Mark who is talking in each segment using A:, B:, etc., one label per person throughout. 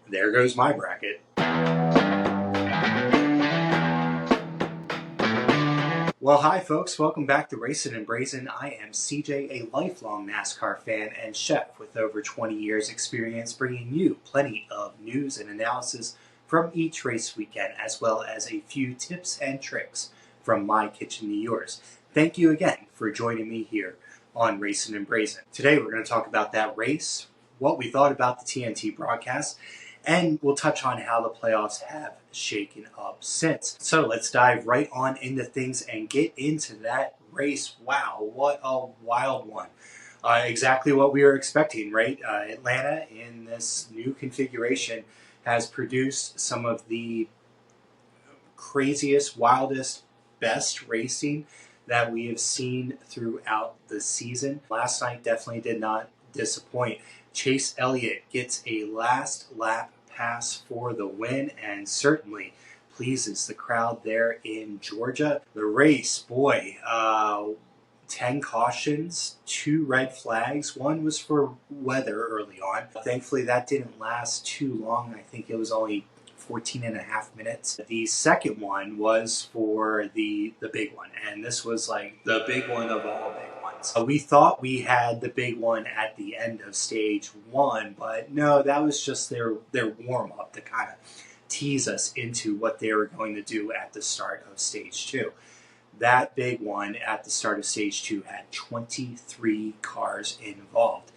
A: there goes my bracket. Well, hi folks, welcome back to Racin-n-Braisin. I am CJ, a lifelong NASCAR fan and chef with over 20 years experience bringing you plenty of news and analysis from each race weekend, as well as a few tips and tricks from my kitchen to yours. Thank you again for joining me here on Racin-n-Braisin. Today we're going to talk about that race, what we thought about the TNT broadcast, and we'll touch on how the playoffs have shaken up since. So let's dive right on into things and get into that race. Wow, what a wild one. Exactly what we were expecting, right? Atlanta in this new configuration has produced some of the craziest, wildest, best racing that we have seen throughout the season. Last night definitely did not disappoint. Chase Elliott gets a last lap pass for the win and certainly pleases the crowd there in Georgia. The race, boy, 10 cautions, 2 red flags. One was for weather early on. Thankfully, that didn't last too long. I think it was only 14 and a half minutes. The second one was for the big one, and this was like the big one of all big ones. We thought we had the big one at the end of stage 1, but no, that was just their warm-up to kind of tease us into what they were going to do at the start of stage 2. That big one at the start of stage 2 had 23 cars involved.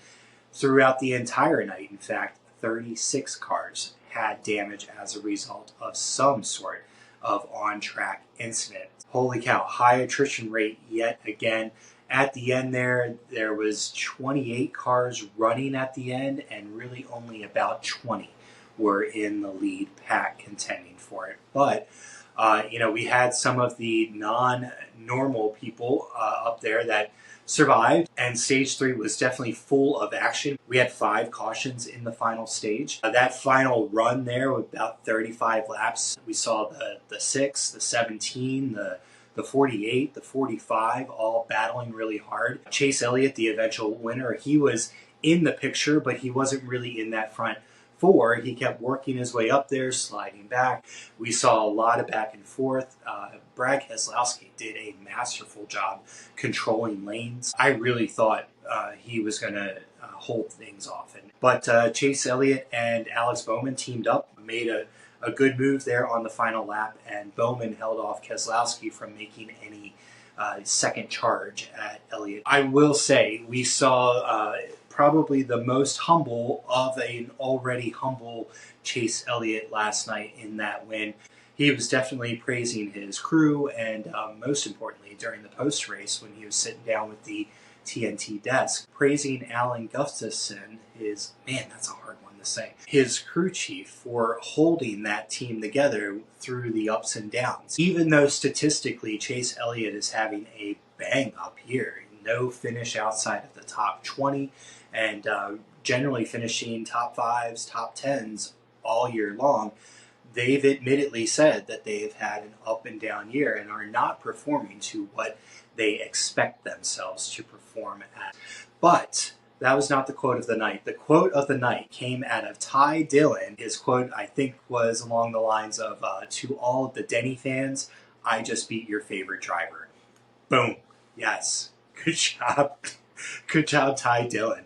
A: Throughout the entire night, in fact, 36 cars had damage as a result of some sort of on-track incident. Holy cow, high attrition rate yet again. At the end there was 28 cars running at the end, and really only about 20 were in the lead pack contending for it. But we had some of the non-normal people up there that survived, and stage 3 was definitely full of action. We had 5 cautions in the final stage. That final run there with about 35 laps, we saw the 6, the 17, the 48, the 45, all battling really hard. Chase Elliott, the eventual winner, he was in the picture, but he wasn't really in that front 4. He kept working his way up there, sliding back. We saw a lot of back and forth. Brad Keselowski did a masterful job controlling lanes. I really thought he was going to hold things off. But Chase Elliott and Alex Bowman teamed up, made a good move there on the final lap, and Bowman held off Keselowski from making any second charge at Elliott. I will say we saw probably the most humble of an already humble Chase Elliott last night in that win. He was definitely praising his crew, and most importantly, during the post-race when he was sitting down with the TNT desk, praising Alan Gustafson, that's a hard one to say, his crew chief, for holding that team together through the ups and downs. Even though statistically Chase Elliott is having a bang-up year, no finish outside of the top 20, and generally finishing top 5s, top 10s all year long, they've admittedly said that they've had an up and down year and are not performing to what they expect themselves to perform at. But that was not the quote of the night. The quote of the night came out of Ty Dillon. His quote, I think, was along the lines of, to all of the Denny fans, I just beat your favorite driver. Boom. Yes. Good job. Good job, Ty Dillon.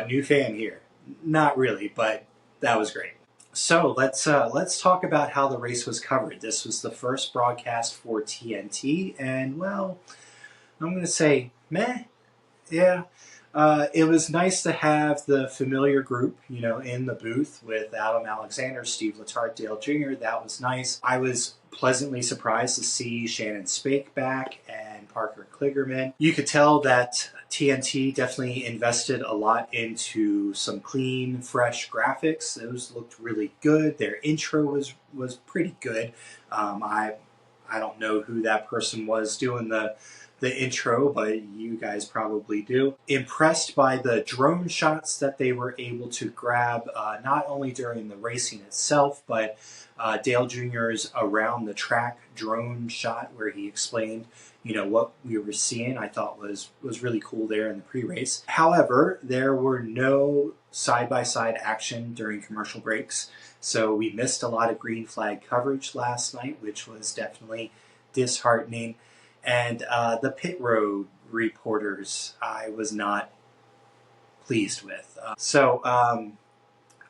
A: New fan here. Not really, but that was great. So let's talk about how the race was covered. This was the first broadcast for TNT, and well, I'm going to say meh. Yeah. It was nice to have the familiar group, in the booth with Adam Alexander, Steve Letarte, Dale Jr. That was nice. I was pleasantly surprised to see Shannon Spake back and Parker Kligerman. You could tell that TNT definitely invested a lot into some clean, fresh graphics. Those looked really good. Their intro was pretty good. I don't know who that person was doing the the intro, but you guys probably do. Impressed by the drone shots that they were able to grab, not only during the racing itself, but Dale Jr.'s around the track drone shot where he explained, what we were seeing. I thought was really cool there in the pre-race. However, there were no side-by-side action during commercial breaks, so we missed a lot of green flag coverage last night, which was definitely disheartening. And the pit road reporters, I was not pleased with.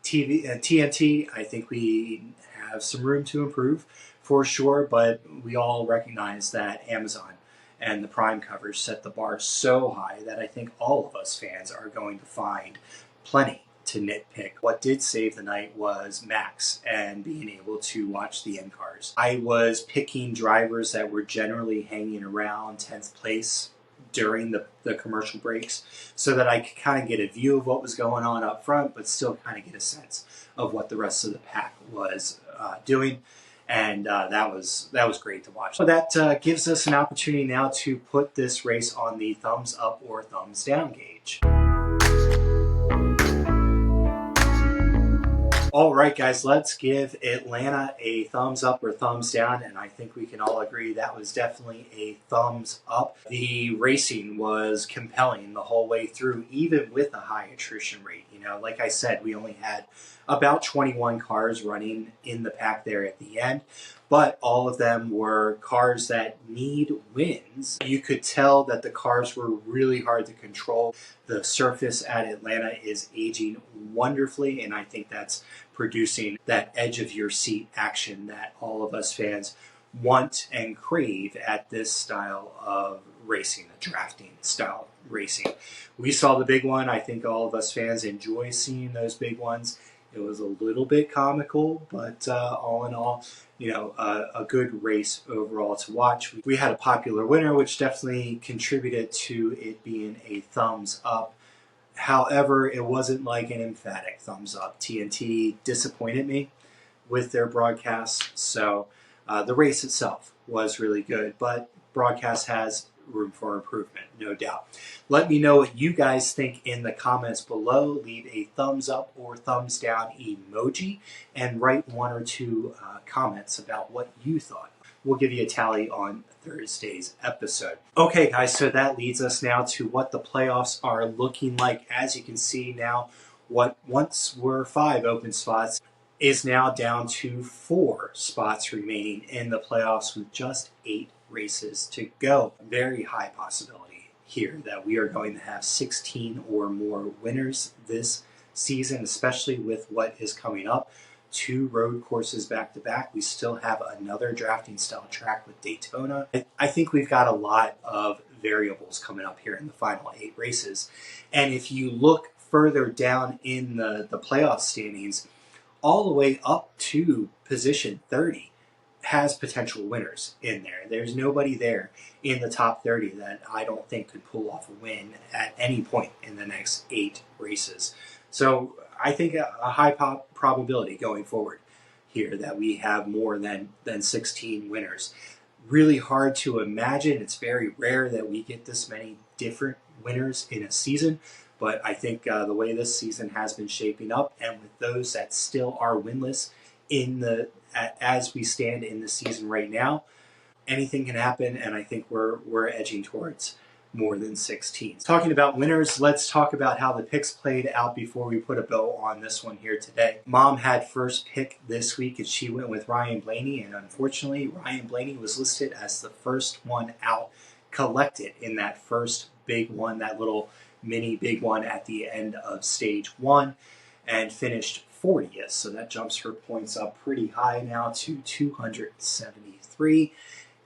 A: TNT, I think we have some room to improve for sure, but we all recognize that Amazon and the Prime coverage set the bar so high that I think all of us fans are going to find plenty to nitpick. What did save the night was Max and being able to watch the end cars. I was picking drivers that were generally hanging around 10th place during the commercial breaks so that I could kind of get a view of what was going on up front, but still kind of get a sense of what the rest of the pack was doing. And that was great to watch. So that gives us an opportunity now to put this race on the thumbs up or thumbs down gauge. All right, guys, let's give Atlanta a thumbs up or thumbs down, and I think we can all agree that was definitely a thumbs up. The racing was compelling the whole way through, even with a high attrition rate. Like I said, we only had about 21 cars running in the pack there at the end, but all of them were cars that need wins. You could tell that the cars were really hard to control. The surface at Atlanta is aging wonderfully, and I think that's producing that edge of your seat action that all of us fans want and crave at this style of racing, the drafting style racing. We saw the big one. I think all of us fans enjoy seeing those big ones. It was a little bit comical, but all in all, a good race overall to watch. We had a popular winner, which definitely contributed to it being a thumbs up. However, it wasn't like an emphatic thumbs up. TNT disappointed me with their broadcast, so the race itself was really good, but broadcast has room for improvement, no doubt. Let me know what you guys think in the comments below. Leave a thumbs up or thumbs down emoji and write one or two comments about what you thought. We'll give you a tally on Thursday's episode. Okay, guys, so that leads us now to what the playoffs are looking like. As you can see now, what once were 5 open spots is now down to 4 spots remaining in the playoffs with just 8 races to go. Very high possibility here that we are going to have 16 or more winners this season, especially with what is coming up. 2 road courses back to back. We still have another drafting style track with Daytona. I think we've got a lot of variables coming up here in the final 8 races. And if you look further down in the playoff standings, all the way up to position 30 has potential winners in there. There's nobody there in the top 30 that I don't think could pull off a win at any point in the next 8 races. So I think a high probability going forward here that we have more than 16 winners. Really hard to imagine. It's very rare that we get this many different winners in a season, but I think the way this season has been shaping up, and with those that still are winless as we stand in the season right now, anything can happen, and I think we're edging towards more than 16. Talking about winners, let's talk about how the picks played out before we put a bow on this one here today. Mom had first pick this week, and she went with Ryan Blaney, and unfortunately, Ryan Blaney was listed as the first one out, collected in that first big one, that little mini big one at the end of stage 1, and finished 40th. So that jumps her points up pretty high now to 273.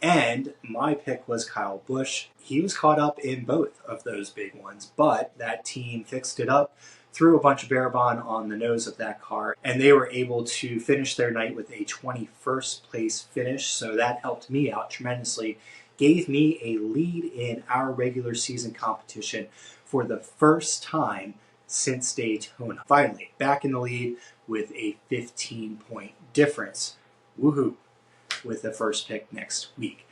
A: And my pick was Kyle Busch. He was caught up in both of those big ones, but that team fixed it up, threw a bunch of Barabon on the nose of that car, and they were able to finish their night with a 21st place finish. So that helped me out tremendously, gave me a lead in our regular season competition for the first time since Daytona. Finally, back in the lead with a 15-point difference. Woohoo! With the first pick next week.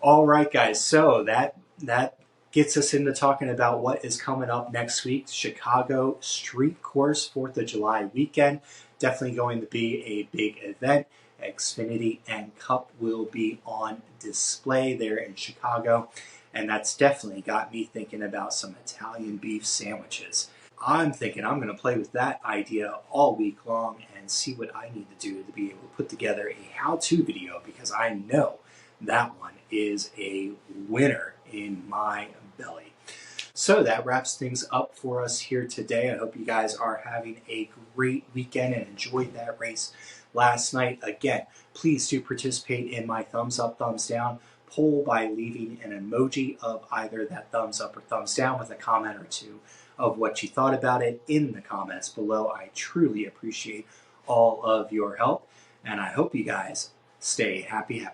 A: All right, guys, so that that gets us into talking about what is coming up next week. Chicago Street Course, 4th of July weekend. Definitely going to be a big event. Xfinity and Cup will be on display there in Chicago. And that's definitely got me thinking about some Italian beef sandwiches. I'm thinking I'm going to play with that idea all week long and see what I need to do to be able to put together a how-to video, because I know that one is a winner in my belly. So that wraps things up for us here today. I hope you guys are having a great weekend and enjoyed that race last night. Again, please do participate in my thumbs up, thumbs down poll by leaving an emoji of either that thumbs up or thumbs down with a comment or two of what you thought about it in the comments below. I truly appreciate all of your help, and I hope you guys stay happy.